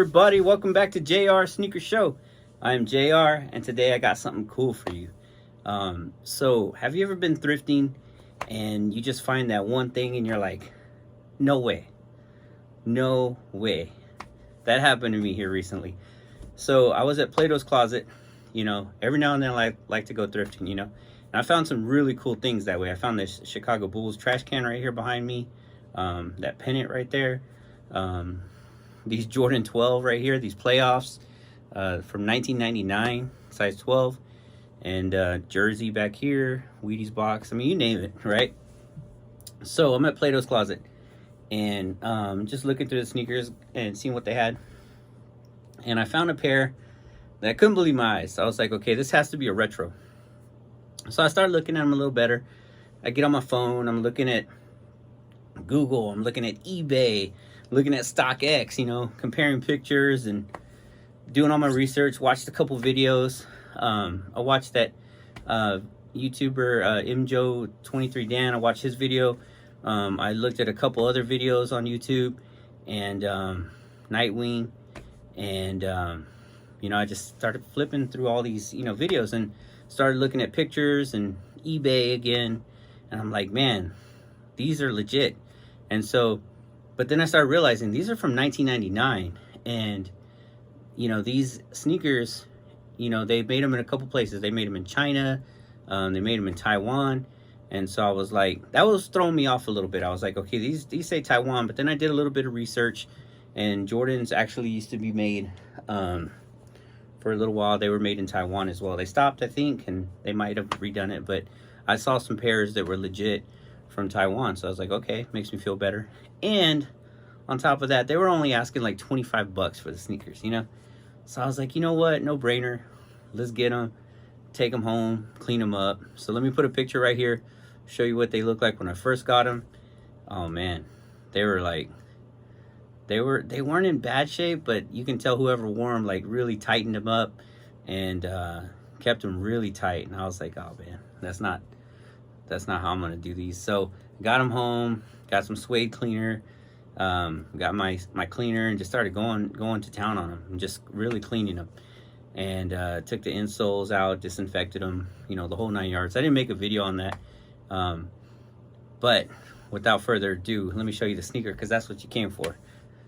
Everybody, welcome back to JR Sneaker Show. I'm JR, and today I got something cool for you. So have you ever been thrifting and you just find that one thing and you're like, no way, no way. That happened to me here recently. So I was at Plato's Closet. Every now and then I like to go thrifting, and I found some really cool things that way. I found this Chicago Bulls trash can right here behind me, that pennant right there, these Jordan 12 right here, these playoffs from 1999, size 12, and jersey back here, Wheaties box. I mean, you name it, right? So I'm at Plato's Closet and just looking through the sneakers and seeing what they had, and I found a pair that I couldn't believe my eyes. So I was like, okay, this has to be a retro. So I started looking at them a little better. I get on my phone, I'm looking at Google, I'm looking at eBay, looking at StockX, comparing pictures and doing all my research. Watched a couple videos. I watched that YouTuber MJo23Dan. I watched his video. I looked at a couple other videos on YouTube and Nightwing, and I just started flipping through all these videos and started looking at pictures and eBay again, and I'm like, man, these are legit. And so, but then I started realizing these are from 1999, and these sneakers, they made them in a couple places. They made them in China, they made them in Taiwan, and so I was like, that was throwing me off a little bit. I was like, okay, these say Taiwan, but then I did a little bit of research, and Jordans actually used to be made for a little while. They were made in Taiwan as well. They stopped, I think, and they might have redone it, but I saw some pairs that were legit from Taiwan, so I was like, okay, makes me feel better. And on top of that, they were only asking like 25 bucks for the sneakers, so I was like, you know what, no brainer, let's get them, take them home, clean them up. So let me put a picture right here, show you what they look like when I first got them. Oh man, they were like, they weren't in bad shape, but you can tell whoever wore them like really tightened them up and kept them really tight. And I was like, oh man, that's not how I'm gonna do these. So got them home, got some suede cleaner, got my cleaner, and just started going to town on them and just really cleaning them, and took the insoles out, disinfected them, the whole 9 yards. I didn't make a video on that, but without further ado, let me show you the sneaker, because that's what you came for.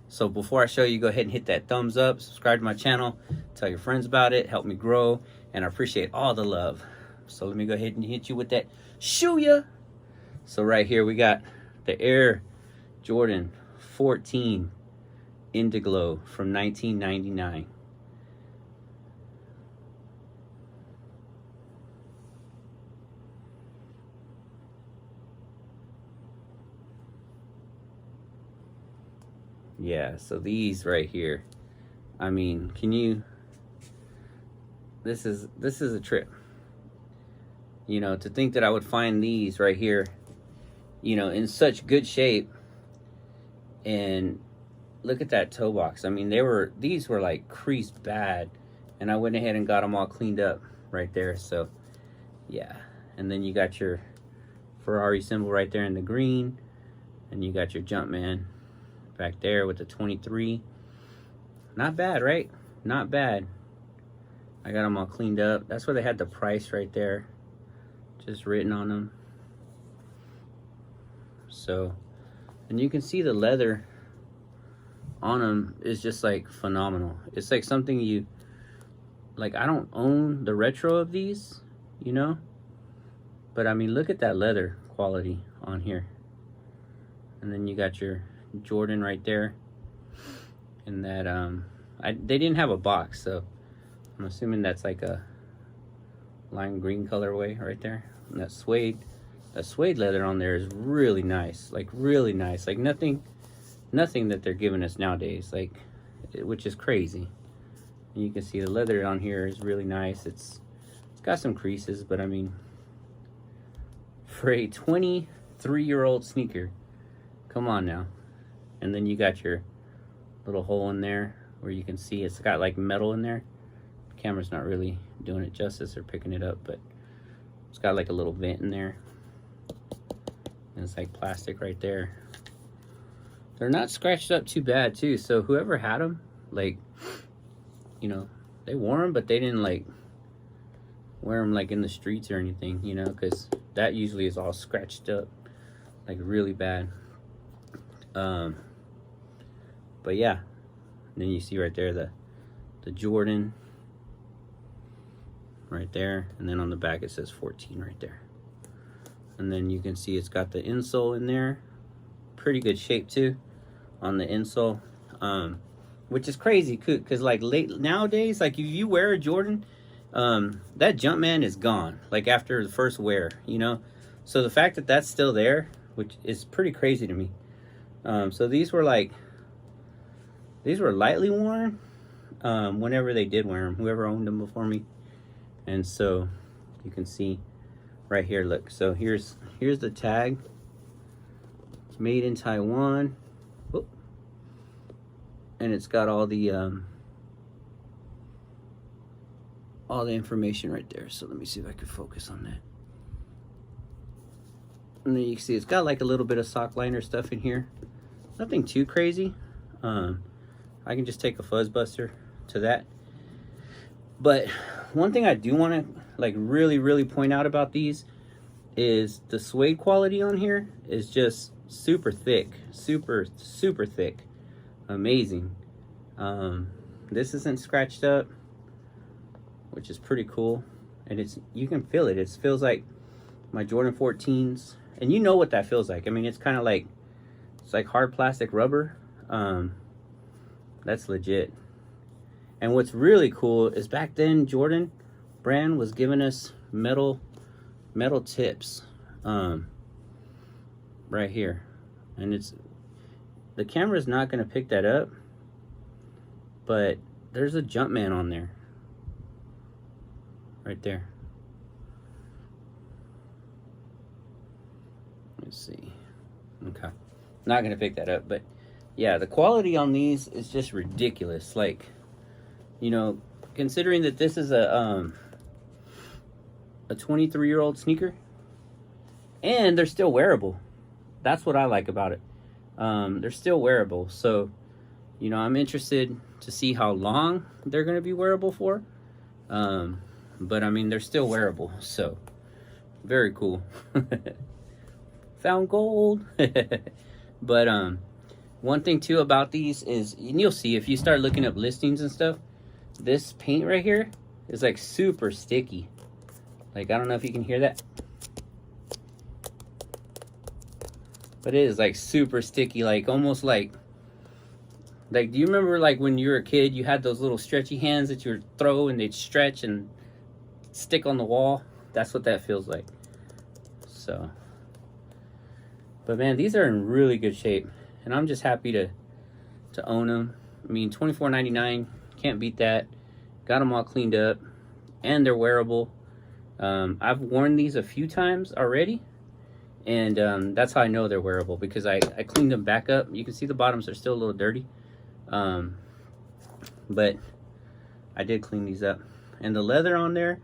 So before I show you, go ahead and hit that thumbs up, subscribe to my channel, tell your friends about it, help me grow, and I appreciate all the love. So let me go ahead and hit you with that shoe ya. So right here we got the Air Jordan 14 Indiglo from 1999. Yeah, so these right here, I mean, this is a trip. To think that I would find these right here, in such good shape. And look at that toe box. I mean, these were like creased bad, and I went ahead and got them all cleaned up right there. So yeah, and then you got your Ferrari symbol right there in the green, and you got your Jumpman back there with the 23. Not bad, right? Not bad. I got them all cleaned up. That's where they had the price right there, just written on them. So, and you can see the leather on them is just like phenomenal. It's like something you like. I don't own the retro of these, but I mean, look at that leather quality on here. And then you got your Jordan right there, and that they didn't have a box, so I'm assuming that's like a lime green colorway right there. And that suede leather on there is really nice, like really nice, like nothing that they're giving us nowadays, like, which is crazy. And you can see the leather on here is really nice. It's got some creases, but I mean, for a 23-year-old sneaker, come on now. And then you got your little hole in there where you can see it's got like metal in there. The camera's not really doing it justice or picking it up, but it's got like a little vent in there. And it's like plastic right there. They're not scratched up too bad too, so whoever had them, like, you know, they wore them, but they didn't like wear them like in the streets or anything, you know, because that usually is all scratched up, like really bad. But yeah, and then you see right there the Jordan right there, and then on the back it says 14 right there. And then you can see it's got the insole in there, pretty good shape too on the insole, which is crazy because like nowadays, like if you wear a Jordan, that Jumpman is gone like after the first wear, you know. So the fact that that's still there, which is pretty crazy to me. So these were lightly worn whenever they did wear them, whoever owned them before me. And so you can see right here, look, so here's the tag. It's made in Taiwan. Whoop. And it's got all the information right there. So let me see if I can focus on that. And then you can see it's got like a little bit of sock liner stuff in here. Nothing too crazy. I can just take a fuzz buster to that. But one thing I do want to like really point out about these is the suede quality on here is just super thick, super thick, amazing. This isn't scratched up, which is pretty cool, and you can feel it. It feels like my Jordan 14s, and you know what that feels like. I mean, it's kind of like, it's like hard plastic rubber. That's legit. And what's really cool is back then Jordan brand was giving us metal tips right here, and the camera's not going to pick that up, but there's a Jumpman on there right there. Let's see. Okay, not going to pick that up, but yeah, the quality on these is just ridiculous. Like, you know, considering that this is a 23-year-old sneaker, and they're still wearable. That's what I like about it. They're still wearable. So, you know, I'm interested to see how long they're going to be wearable for. But I mean, they're still wearable. So, very cool. Found gold. But one thing too about these is, and you'll see if you start looking up listings and stuff, this paint right here is like super sticky. Like, I don't know if you can hear that, but it is like super sticky, like almost like do you remember like when you were a kid, you had those little stretchy hands that you would throw and they'd stretch and stick on the wall? That's what that feels like. So, but man, these are in really good shape, and I'm just happy to own them. I mean, $24.99, can't beat that. Got them all cleaned up, and they're wearable. I've worn these a few times already, and that's how I know they're wearable, because I cleaned them back up. You can see the bottoms are still a little dirty, but I did clean these up, and the leather on there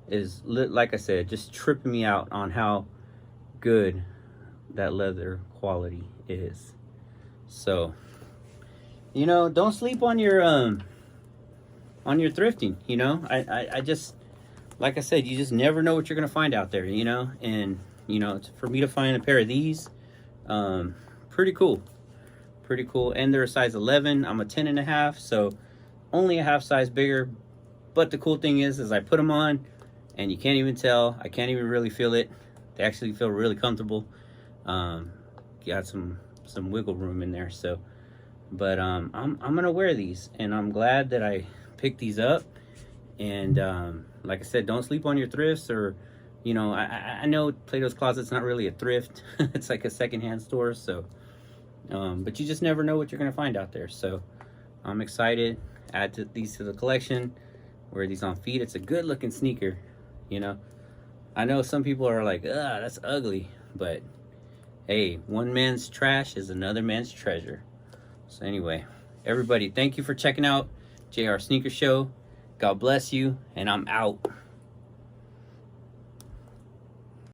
is, like I said, just tripping me out on how good that leather quality is. So, you know, don't sleep on your thrifting. You know, I just, like I said, you just never know what you're gonna find out there, you know. And you know, for me to find a pair of these, pretty cool. And they're a size 11. I'm a 10.5, so only a half size bigger. But the cool thing is I put them on, and you can't even tell. I can't even really feel it. They actually feel really comfortable. Got some wiggle room in there. So, but I'm gonna wear these, and I'm glad that I picked these up. And like I said, don't sleep on your thrifts. Or, you know, I know Plato's Closet's not really a thrift. It's like a secondhand store. So, but you just never know what you're gonna find out there. So I'm excited. Add these to the collection. Wear these on feet. It's a good looking sneaker, you know. I know some people are like, that's ugly, but hey, one man's trash is another man's treasure. So anyway, everybody, thank you for checking out JR Sneaker Show. God bless you, and I'm out.